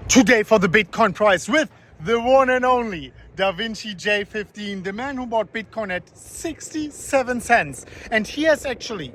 Today for the Bitcoin price with the one and only davinci J15, the man who bought Bitcoin at 67 cents. And he has actually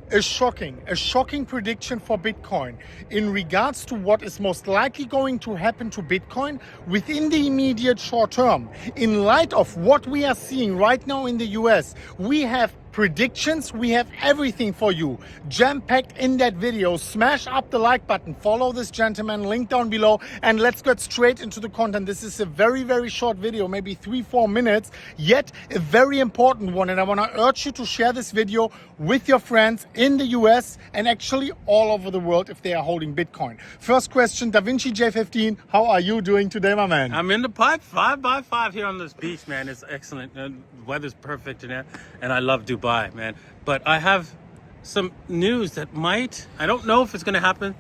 a shocking prediction for Bitcoin in regards to what is most likely going to happen to Bitcoin within the immediate short term. In light of what we are seeing right now in the US, we have predictions, we have everything for you jam-packed in that video. Smash up the like button, follow this gentleman, link down below, and let's get straight into the content. This is a very short video, maybe 3-4 minutes, yet a very important one, and I want to urge you to share this video with your friends in the US and actually all over the world if they are holding Bitcoin. First question, davinci J15, how are you doing today, my man? I'm in the pipe 5x5 here on this beach, man. It's excellent. The weather's perfect in there, and I love Dubai, man. But I have some news that I don't know if it's going to happen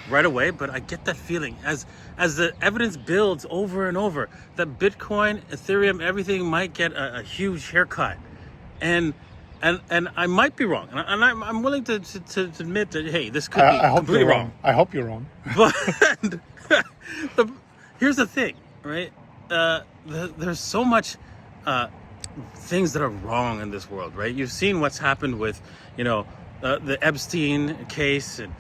right away, but I get that feeling as the evidence builds over and over that Bitcoin, Ethereum, everything might get a huge haircut. And I might be wrong, and I'm willing to admit that, hey, this could be completely wrong. I hope you're wrong. But here's the thing, right? There's so much things that are wrong in this world, right? You've seen what's happened with, the Epstein case and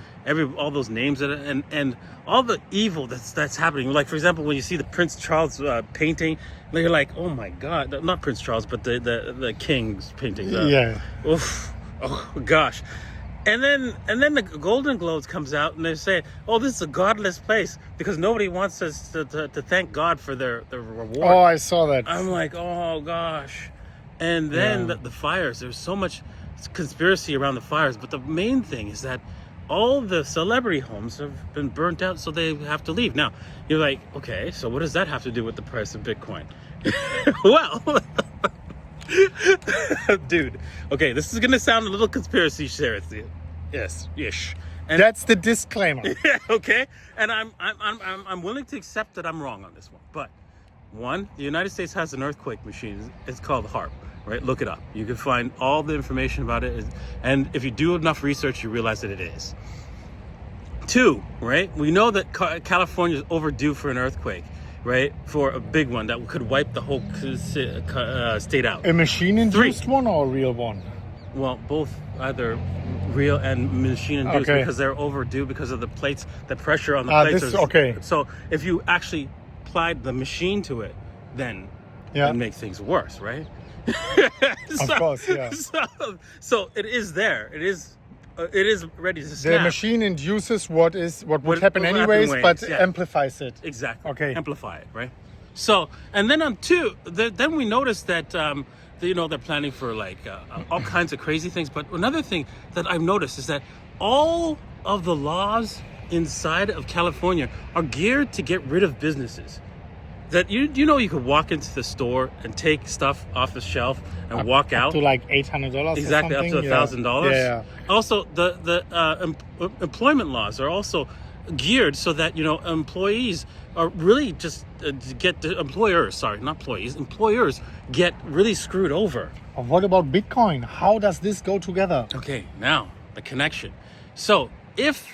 all those names and all the evil that's happening. Like, for example, when you see the Prince Charles painting, you're like, oh my God, not Prince Charles, but the King's painting. Yeah. Oof, oh gosh. And then the Golden Globes comes out and they say, oh, this is a godless place because nobody wants us to thank God for their reward. Oh, I saw that. I'm like, oh gosh. And then the fires, there's so much conspiracy around the fires, but the main thing is that all the celebrity homes have been burnt out, so they have to leave. Now, you're like, okay, so what does that have to do with the price of Bitcoin? Well, dude, okay, this is gonna sound a little conspiracy theory. Yes, ish. And that's the disclaimer. Yeah, okay. And I'm willing to accept that I'm wrong on this one. But one, the United States has an earthquake machine. It's called HARP, right? Look it up. You can find all the information about it. And if you do enough research, you realize that it is. Two, right? We know that California is overdue for an earthquake, right? For a big one that could wipe the whole state out. A machine-induced one or a real one? Well, both, either real and machine-induced, okay, because they're overdue because of the plates, the pressure on the plates. Okay. So if you actually applied the machine to it, then it makes things worse, right? Of course, yeah. So it is there. It is ready to snap. The machine induces what would happen anyways, but amplifies it. Exactly. Okay. Amplify it, right? So, and then on two, then we noticed that they're planning for like all kinds of crazy things. But another thing that I've noticed is that all of the laws inside of California are geared to get rid of businesses. That you could walk into the store and take stuff off the shelf and walk out up to like $800. Exactly, up to $1,000. Yeah. Also, the employment laws are also geared so that employees are really just employers get really screwed over. What about Bitcoin? How does this go together? Okay, now the connection. So if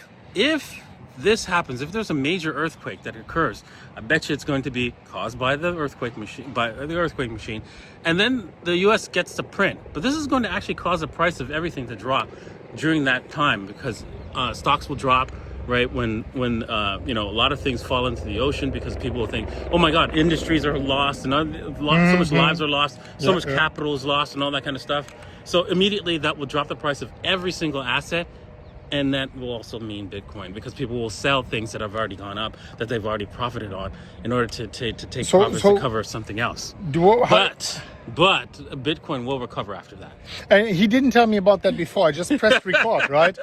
this happens, if there's a major earthquake that occurs, I bet you it's going to be caused by the earthquake machine, and then the U.S. gets to print. But this is going to actually cause the price of everything to drop during that time because stocks will drop, right? When a lot of things fall into the ocean because people will think, oh my God, industries are lost and so much lives are lost, so much capital is lost and all that kind of stuff. So immediately that will drop the price of every single asset. And that will also mean Bitcoin because people will sell things that have already gone up, that they've already profited on, in order to take profits to cover something else. But Bitcoin will recover after that. And he didn't tell me about that before. I just pressed record, right?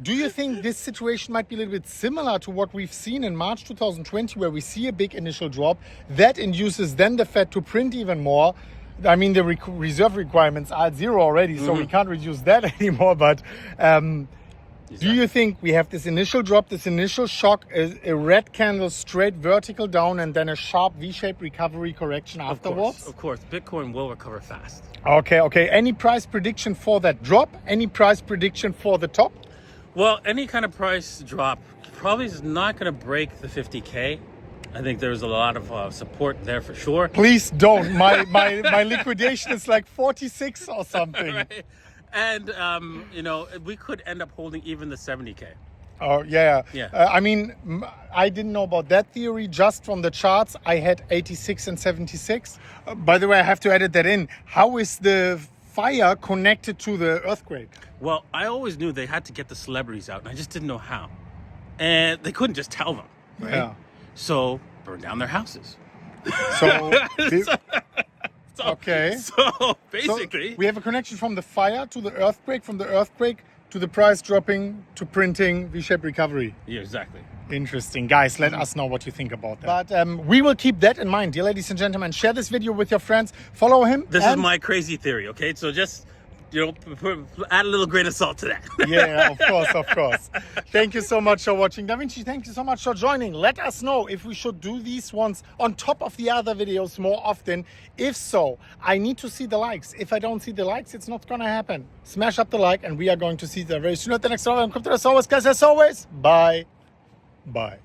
Do you think this situation might be a little bit similar to what we've seen in March 2020, where we see a big initial drop that induces then the Fed to print even more? I mean, the reserve requirements are at zero already, so we can't reduce that anymore. But do you think we have this initial drop, this initial shock, a red candle straight vertical down, and then a sharp V-shaped recovery correction afterwards? Of course. Bitcoin will recover fast. Okay. Any price prediction for that drop? Any price prediction for the top? Well, any kind of price drop probably is not going to break the 50K. I think there's a lot of support there for sure. Please don't. My liquidation is like 46 or something. Right? And, we could end up holding even the 70K. Oh, yeah. Yeah. I mean, I didn't know about that theory. Just from the charts, I had 86 and 76. By the way, I have to edit that in. How is the fire connected to the earthquake? Well, I always knew they had to get the celebrities out, and I just didn't know how. And they couldn't just tell them, right? Yeah. So, burn down their houses. So, okay. So, basically... So we have a connection from the fire to the earthquake, from the earthquake to the price dropping to printing V-shaped recovery. Yeah, exactly. Interesting. Guys, let us know what you think about that. But we will keep that in mind. Dear ladies and gentlemen, share this video with your friends. Follow him. This is my crazy theory, okay? So just... add a little grain of salt to that. Yeah, of course. Thank you so much for watching. Da Vinci, thank you so much for joining. Let us know if we should do these ones on top of the other videos more often. If so, I need to see the likes. If I don't see the likes, it's not gonna happen. Smash up the like and we are going to see that very soon at the next video. As always, guys, as always, bye. Bye.